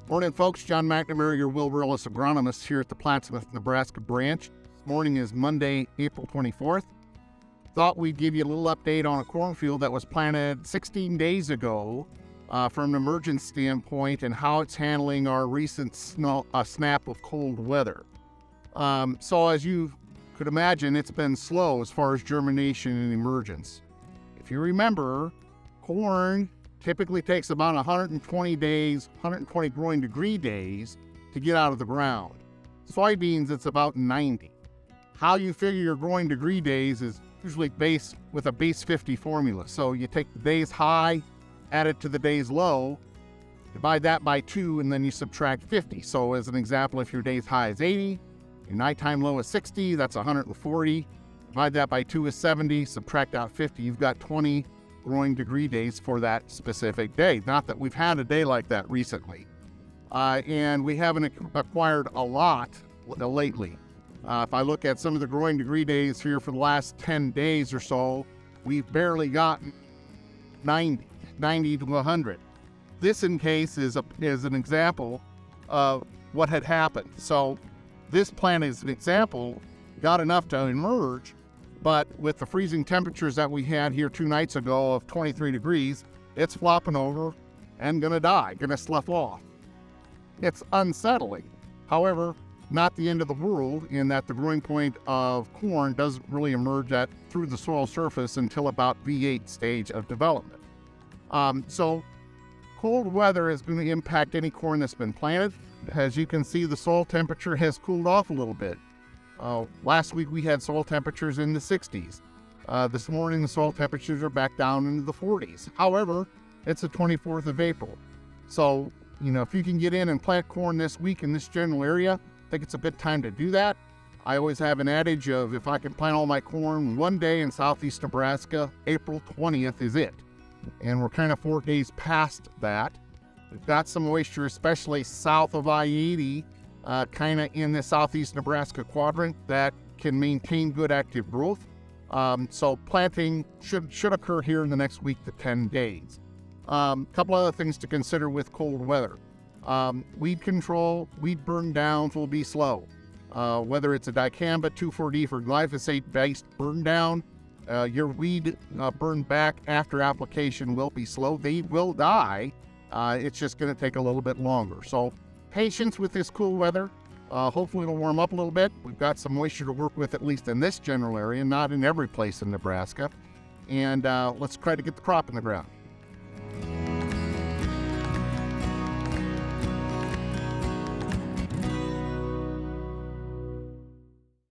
Morning, folks. John McNamara, your Wilbur-Ellis agronomist here at the Plattsmouth, Nebraska branch. This morning is Monday, April 24th. Thought we'd give you a little update on a cornfield that was planted 16 days ago from an emergence standpoint and how it's handling our recent snap of cold weather. So as you could imagine, it's been slow as far as germination and emergence. If you remember, corn typically takes about 120 days, 120 growing degree days to get out of the ground. Soybeans, it's about 90. How you figure your growing degree days is usually based with a base 50 formula. So you take the days high, add it to the days low, divide that by 2, and then you subtract 50. So as an example, if your days high is 80, your nighttime low is 60, that's 140. Divide that by 2 is 70, subtract out 50, you've got 20 growing degree days for that specific day. Not that we've had a day like that recently. And we haven't acquired a lot lately. If I look at some of the growing degree days here for the last 10 days or so, we've barely gotten 90 to 100. This in case is an example of what had happened. So this plant is an example, got enough to emerge, but with the freezing temperatures that we had here 2 nights ago of 23 degrees, it's flopping over and gonna die, gonna slough off. It's unsettling. However, not the end of the world in that the growing point of corn doesn't really emerge through the soil surface until about V8 stage of development. So cold weather is going to impact any corn that's been planted. As you can see, the soil temperature has cooled off a little bit. Last week we had soil temperatures in the 60s. This morning the soil temperatures are back down into the 40s. However, it's the 24th of April. So, if you can get in and plant corn this week in this general area, I think it's a good time to do that. I always have an adage of if I can plant all my corn one day in southeast Nebraska, April 20th is it. And we're kind of 4 days past that. We've got some moisture, especially south of I-80, kind of in the southeast Nebraska quadrant that can maintain good active growth. So planting should occur here in the next week to 10 days. Couple other things to consider with cold weather. Weed control, weed burn downs will be slow. Whether it's a dicamba 2,4-D for glyphosate-based burn down, your weed burn back after application will be slow. They will die. It's just going to take a little bit longer. So patience with this cool weather. Hopefully it'll warm up a little bit. We've got some moisture to work with, at least in this general area, not in every place in Nebraska. And let's try to get the crop in the ground.